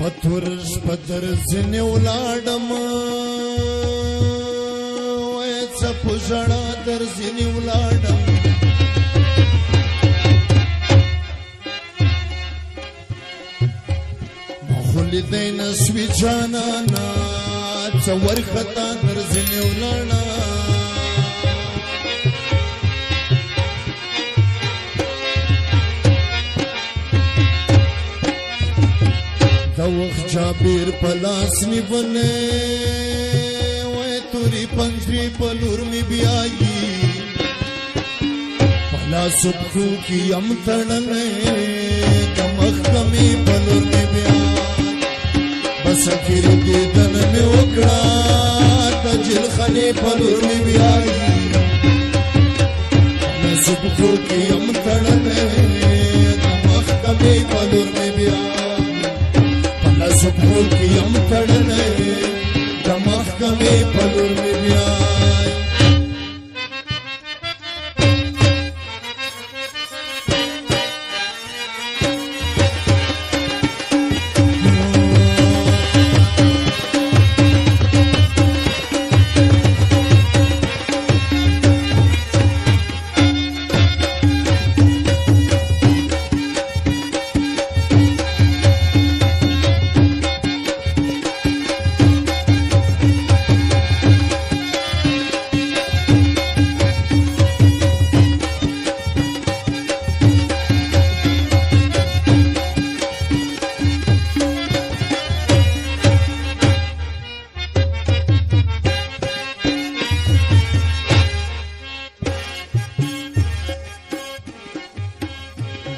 پتورش پتر زنی ولاړم وای څپو ژړا در زنی ولاړم مخلی دین سوی جانانا څه ورخطا در زنی ولاړم دوخ جابیر پلاس نیولے وے توری پنجری پلور می بیائی پلاس سبخو کی ام تڑلے دمخ کمی پلور می بیائی بس اکیر دیدن می وکڑا تجل خلی پلور می بیائی پلاس سبخو کی ام تڑلے دمخ کمی پلور می بیائی سبحو کی ام تڑنے دماغ کمی پلور میں بیائی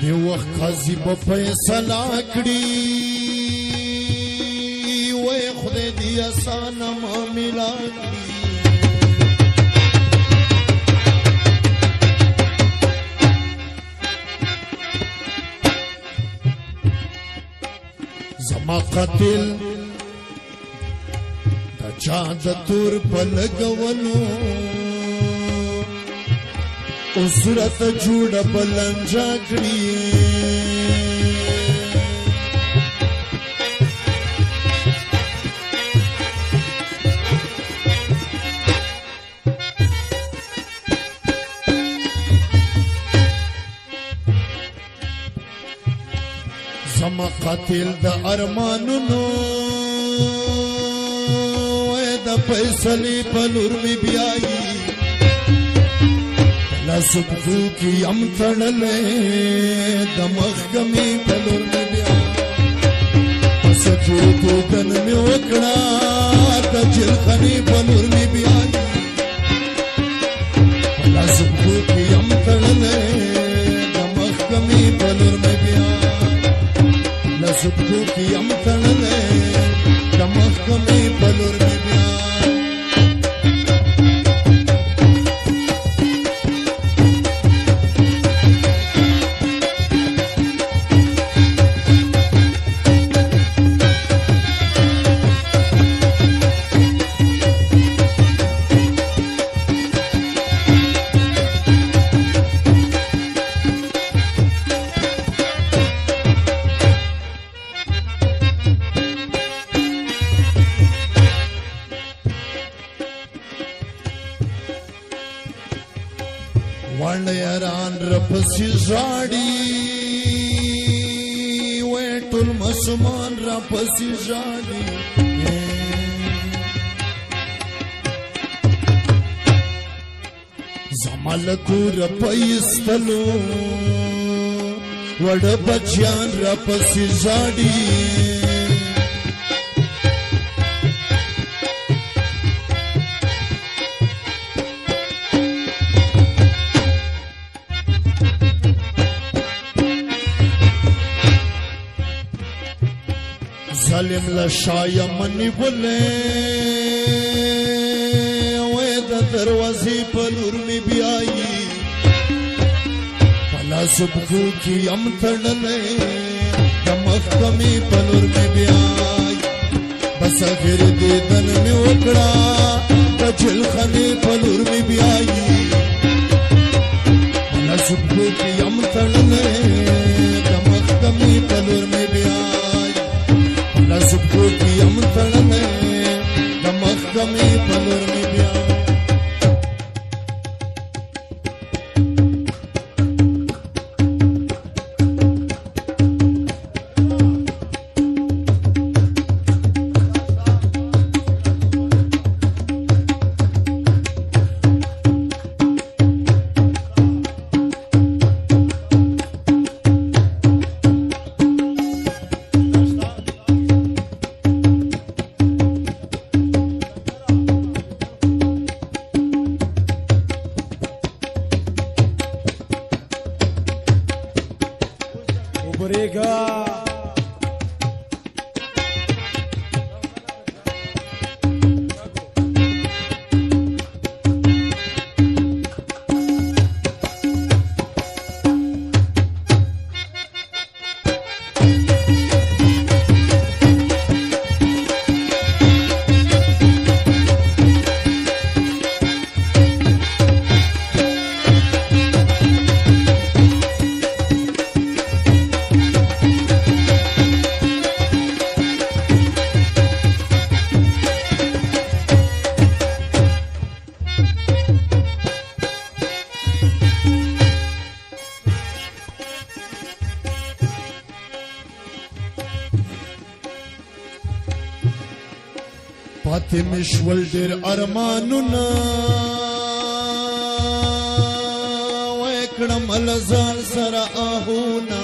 دی وقت قاضی با فیصلہ کړي وای خدای دی آسان معاملہ کړي زما قاتل د چا د تور په لګولو صورت جوړ بلنجا کړی زما قاتل د ارمانونو د فیصلې په لور می بیاي سبخو کی ام تڑلے دماغ کمی پلور میں بیا سکو تو دن میں وکڑا تجل خنی پلور میں بیا سبخو کی ام تڑلے دماغ کمی پلور میں بیا سبخو کی ام تڑلے دماغ کمی پلور میں بیا وان یاران رپسی ژاړي وې ټول مسلمان رپسی ژاړي زمال کور پېستلو وړ بچیان رپسی ژاړي ظالم لشایا منی بولے وے دا دروازی پلور می بیائی پلا سبخو کی ام تڑلے دمخ کمی پلور می بیائی بس آخر دیدن می وکڑا کچل خمی پلور می بیائی پلا سبخو کی ام تڑلے دمخ کمی پلور می بیائی وريګا پاتې مې شول ډېر ارمانونه وای کړم له ځان سره آهونه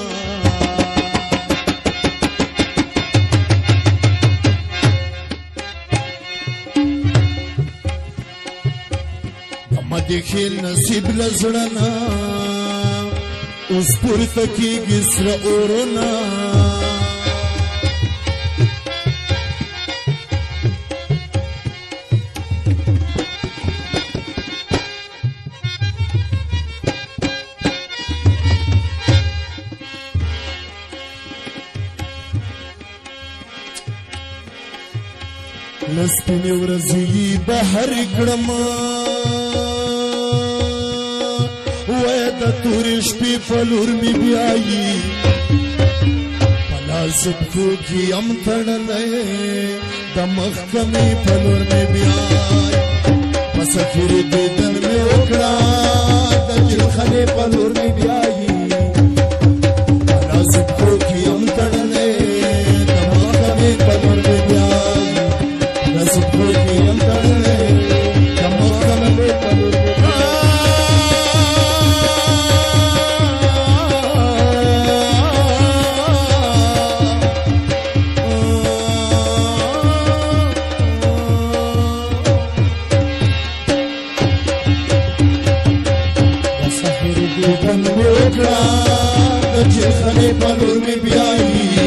د مدښې نصیب له زړه نه اوس پورته کېږي سره اورونه لسپینې ورځې بهر کړم وای د تورې شپې په لور مې بیایي په لاس پښو کې یم تړلی د محکمې په لور مې بیایي په سفیر دیدن مې وکړه د جلخانې په لور مې بیایي په لاس پښو کې یم تړلی د محکمې په لور مې بیایي جلخانې په لور مې بیایي